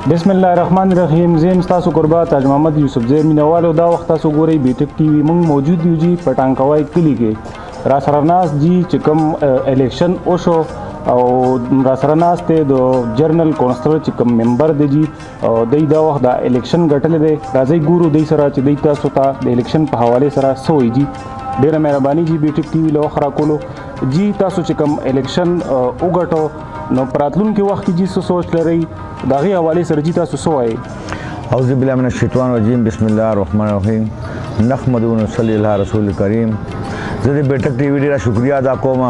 بسم الله الرحمن الرحیم. زم تاسو قربات اج محمد یوسف زیر مینوالو دا وخت تاسو ګورئ بیټک ټي وي. موږ موجود یو جی پټانکوای کلی کې را سره ناس جی چې کوم الیکشن وشو او را سره ناس ته د جرنل کونسلر چې کوم ممبر دی جی د دا وخت د الیکشن ګټل دی. راځي ګورو د سره چې د تاسو ته د الیکشن په حواله سره سوې جی. ډیره مهرباني جی بیټک ټي وي له خرا کولو جی. تاسو چې کوم الیکشن وګټو نو پراتلونکي وخت کې جی څه سوچ لرئ داغي حواله سره جی تاسو څه وایي؟ اعوذ بالله من الشیطان الرجیم. بسم الله الرحمن الرحیم. نحمده ونصلی علی رسول کریم. زه د بیټک ټي وي ډیره شکریا ادا کوم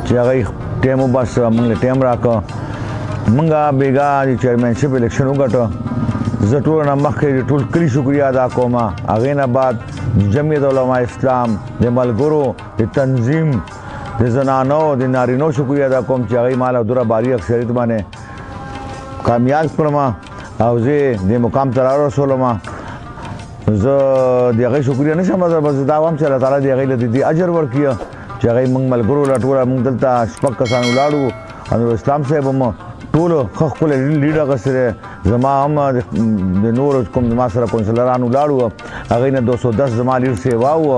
چې هغه ټیم وبس موږ ټیم راکړه. موږ بیګا د چیرمنشپ الیکشن وګټو. زه ټول نه مخکې ټول کلی شکریا ادا کوم. هغې نه بعد جمعیت علماء اسلام د ملګرو د تنظیم د زنانو د نارینو شکریا ادا کوم چې هغې مال دوره باري اکثریت باندې کامیاب کړم او زه د مقام ته رارسولم. زه د هغې شکریا نشم بس دا وایم چې الله تعالی د هغې له دې اجر ورکړي چې هغې موږ ملګرو له ټوله موږ دلته شپږ کسان ولاړو. انور اسلام صاحب هم ټولو ښه ښکلی لیډ اخیستی دی. زما هم د نورو کوم زما سره کونسلران ولاړو هغې نه 210 زما لیډ سیوا وو.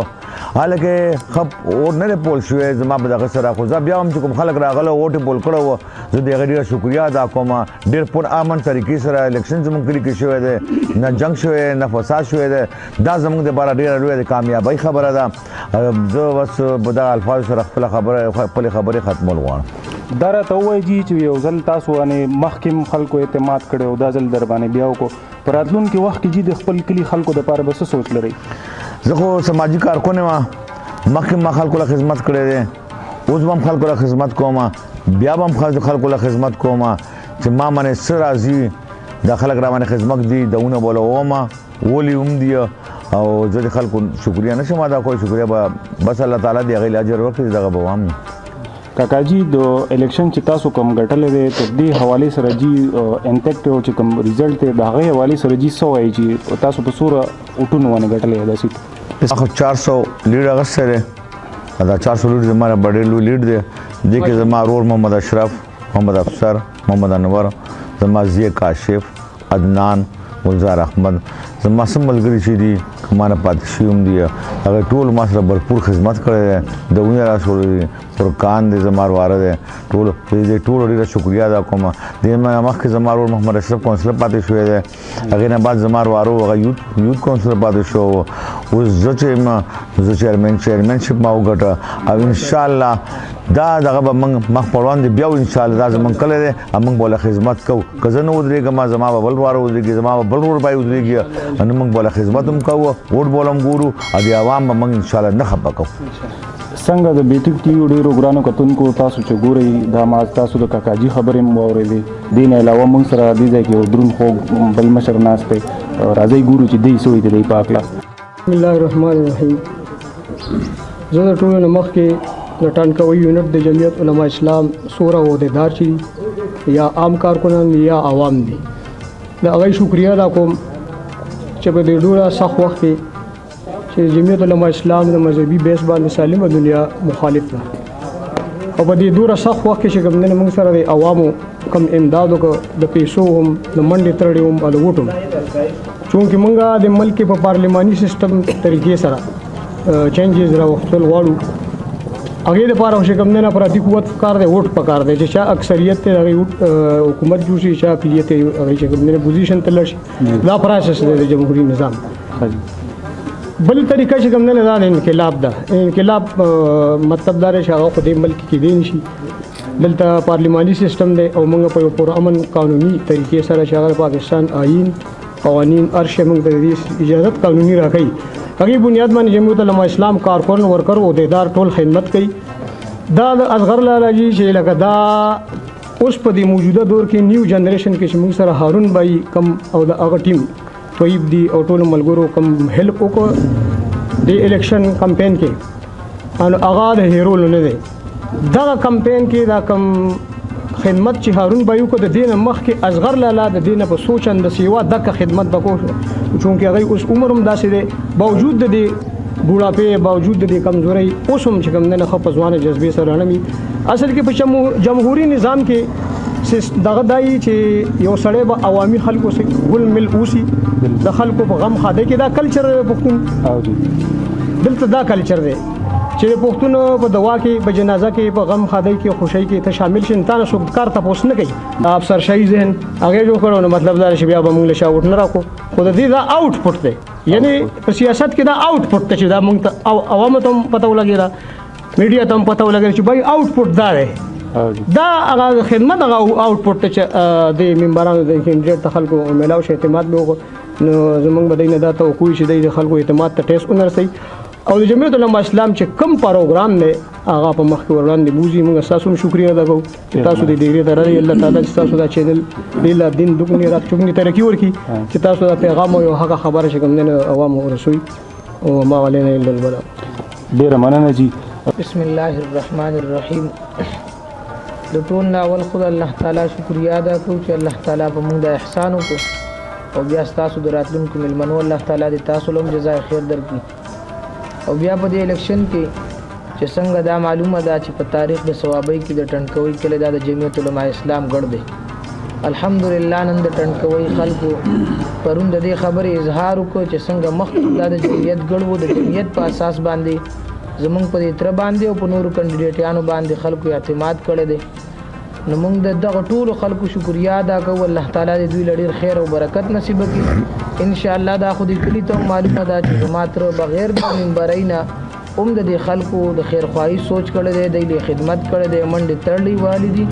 حالکه ښه ووټ نه دی پول شوی زما په دغه سره، خو زه بیا هم چې کوم خلک راغله ووټ یې پول کړی وو زه د هغې ډېره شکریا ادا کوم. ډېر پرامن طریقې سره الیکشن زموږ کلي کې شوی دی، نه جنګ شوی نه فساد شوی دی. دا زموږ دپاره ډېره لویه د کامیابۍ خبره ده. زه بس په دغه الفاظو سره خپلې خبرې ختمول غواړم. دا راته ووایي جي چې یو ځل تاسو باندې مخکې خلکو اعتماد کړی او دا ځل در باندې بیا وکړو، په راتلونکي وخت کې جي د خپل کلي خلکو دپاره به څه سوچ لرئ؟ زه خو سماجي کارکن یم، مخکې ما خلکو له خدمت کړی دی، اوس به هم خلکو له خدمت کوم، بیا به هم خلکو له خدمت کوم چې ما باندې څه راځي دا خلک را باندې خدمت دي دونه به ووم ولي هم دي او زه د خلکو شکریا نشم ادا کولی. شکریا به بس الله تعالی د هغې اجر ورکړي دغه به وام. کاکا جي د الیکشن چې تاسو کوم ګټلی دی تر دې حوالې سره جي انټیکټ چې کوم ریزلټ دی د هغې حوالې سره جي څه وایي چې تاسو په څومره ووټونو باندې ګټلی دی؟ داسې خو 400 لیډ اخیستی دی. دا 400 لیډ زما نه ډېر لوی لیډ دی. دې کې زما ورور محمد اشرف، محمد افسر، محمد انور، زما زیه کاشف، عدنان، گلزار احمد، زما سم ملګري چې دي که ما نه پاتې شوي هم دي هغې ټول ما سره بھرپور خدمت کړی دی. دونه یې راسوړی دي، فرقان دی زما واره دی، ټولو دې ټولو ډېره شکریا ادا کوم. دې مخکې زما ورور محمد اشرف کونسلر پاتې شوی دی، هغې نه بعد زما وارو هغه یوت کونسلر پاتې شو. اوس زه چې یم زه چیرمنشپ ما وګټه او انشاءالله دا دغه به موږ مخ په وړاندې بیا انشاءالله دا زموږ کلی دی او موږ به له خدمت کوو. که زه نه ودرېږم زما به بل واره ودرېږي، زما به بل ورور باندې ودرېږي، نو موږ به له خدمت هم کوو، ووټ به هم ګورو او د عوام به موږ انشاءالله نه خفه کوو. څنګه د بیټک ټي وي ډېرو ګرانو کتونکو تاسو چې ګورئ دا ما تاسو د کاکاجي خبرې هم واورېدې. دې نه علاوه موږ سره دې ځای کې یو دروند خوږ بل مشر ناست دی، راځئ ګورو چې دی څه وایي د دې په هکله. بسم الله الرحمن الرحیم. زه د ټولو نه مخکې د ټانکوي یونټ د جمعیت علماء اسلام څومره عہدیدار چې یا عام کارکنان یا عوام دي د هغوی شکریا ادا کوم چې په دې ډېره سخت وخت کې چې جمعیت علماء اسلام د مذهبي بیس باندې سالمه دنیا مخالف ده او په دې ډېره سخت وخت کې چې کوم نه موږ سره د عوامو کم امداد وکړو د پیسو هم د منډې ترړې هم او د ووټ هم، چونکې موږ د ملک په پارلماني سیسټم طریقې سره چینجز راوستل غواړو. هغې دپاره چې کوم نه افراطي قوت پکار دی، ووټ پکار دی چې چا اکثریت ته هغې حکومت جوړ شي، چا اقلیت هغې چې کوم نه پوزیشن ته لړ شي. دا پروسس دی د جمهوري نظام. بل طریقه چې کوم نه دا د انقلاب ده. انقلاب مطلب دا دی چې هغه خو دې ملک کې دی نشي. دلته پارلماني سیسټم دی او موږ په یو پرامن قانوني طریقې سره چې هغه پاکستان آئین قوانین هر شی موږ ته د اجازت قانوني راکوي. هغې بنیاد باندې جمعیت علماء اسلام کارکن ورکر عہدیدار ټول خدمت کوي. دا د اصغر لالا جي چې لکه دا اوس په دې موجوده دور کې نیو جنریشن کې چې موږ سره هارون بھائی کم او د هغه ټیم طیب دي او ټولو ملګرو کم هیلپ وکړو د الیکشن کمپین کې، او هغه د هیرو نه دی. دغه کمپین کې دا کم خدمت چې هارون بھائی وکړو د دې نه مخکې اصغر لالا د دې نه په څو چنده سیوا دغه خدمت به کوو، چونکې هغوی اوس عمر هم داسې دی باوجود د دې بوډاپې باوجود د دې کمزورۍ اوس هم چې کوم نه ښه په ځوانه جذبې سره رڼوي. اصل کې په جمهوري نظام کې دغه دای چې یو سړی به عوامي خلکو سره ګل مل اوسي د خلکو په غم خاده کې دا کلچر پښتون دلته دا کلچر دی چې پښتون په دوا کې په جنازه کې په غم خاده کې خوشی کې ته شامل شې تا نه څوک کار تاسو نه کوي افسر شای ذهن هغه جوړ کړو نو مطلب دا چې بیا به موږ له شاوټ نه راکو خو د دې دا آوټپوټ دی یعنی په سیاست کې دا آوټپوټ ته چې دا موږ ته عوامو ته پته ولګي دا میډیا ته پته ولګي چې بای آوټپوټ دا دی دا هغه خدمت هغه آوټپوټ ته د ممبرانو د کینډیډیټ ته خلکو ملاو شي اعتماد به نو زمونږ بدینه دا ته کوئی شي د خلکو اعتماد ته ټیس اونرسي او د جمعیت العلماء اسلام چې کم پروګرام دی هغه په مخ کې وړاندې بوزي موږ تاسو شکریا ادا کوو چې تاسو د دې درې الله تعالی چې تاسو دا چینل لیلا دین دغنی رات چوغنی ترقی ورکی چې تاسو دا پیغام او هغه خبره چې کوم نه عوام ورسوي او ما علينا الا البلاغ. ډیر مننه جی. بسم الله الرحمن الرحیم. د ټول ناول خدای الله تعالی شکریا ادا کوو چې الله تعالی په موږ د احسان وکړو او بیا تاسو د راتلونکو ملمنو الله تعالی د تاسو لوم جزای خیر درکړي او بیا په دې الیکشن کې چې څنګه دا معلومه ده چې په تاریخ د ثوابۍ کې د ټهنډ کوي کله دا د جمعیت العلماء اسلام ګډ دی الحمدلله نن د ټهنډ کوي خلکو پرون د دې خبرې اظهار وکړو چې څنګه مخکې دا د جمعیت ګډ و د جمعیت په اساس باندې زمونږ په دې تر باندې او په نورو کینډیډیټانو باندې خلکو اعتماد کړی دی نو موږ د دغه ټولو خلکو شکریا ادا کوو الله تعالی دې دوی له ډېر خیر او برکت نصیب کړي انشاءالله دا خو دې کلي ته معلومه ده چې زما تر بغیر د منبرۍ نه هم د دې خلکو د خیرخواهي سوچ کړی دی دوی خدمت کړی دی منډې تړلې والي دي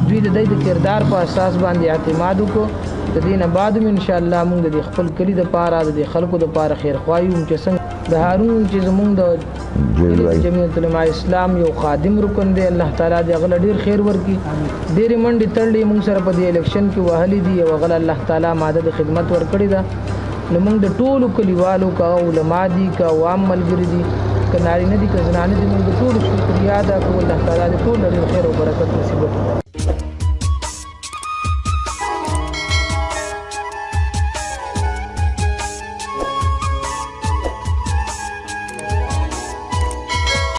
دوی د دوی د کردار په اساس باندې اعتماد وکړو د دې نه بعد هم انشاءالله موږ د خپل کلي دپاره د دې خلکو دپاره خیرخواهي هم چې څنګه د هارون چې زمونږ د جمعیت العلماء اسلام یو خادم رکن دی الله تعالی دې هغه له ډېر خیر ورکړي ډېرې منډې تړلې موږ سره په دې الیکشن کې وهلې دي او هغه الله تعالی ماده د خدمت ورکړې ده نو موږ د ټولو کلیوالو که علما دي که عوام ملګري دي که نارینه دي که زنانه دي موږ د ټولو شکریا ادا کوو الله تعالی دې ټول له ډېر خیر او برکت نصیب کړي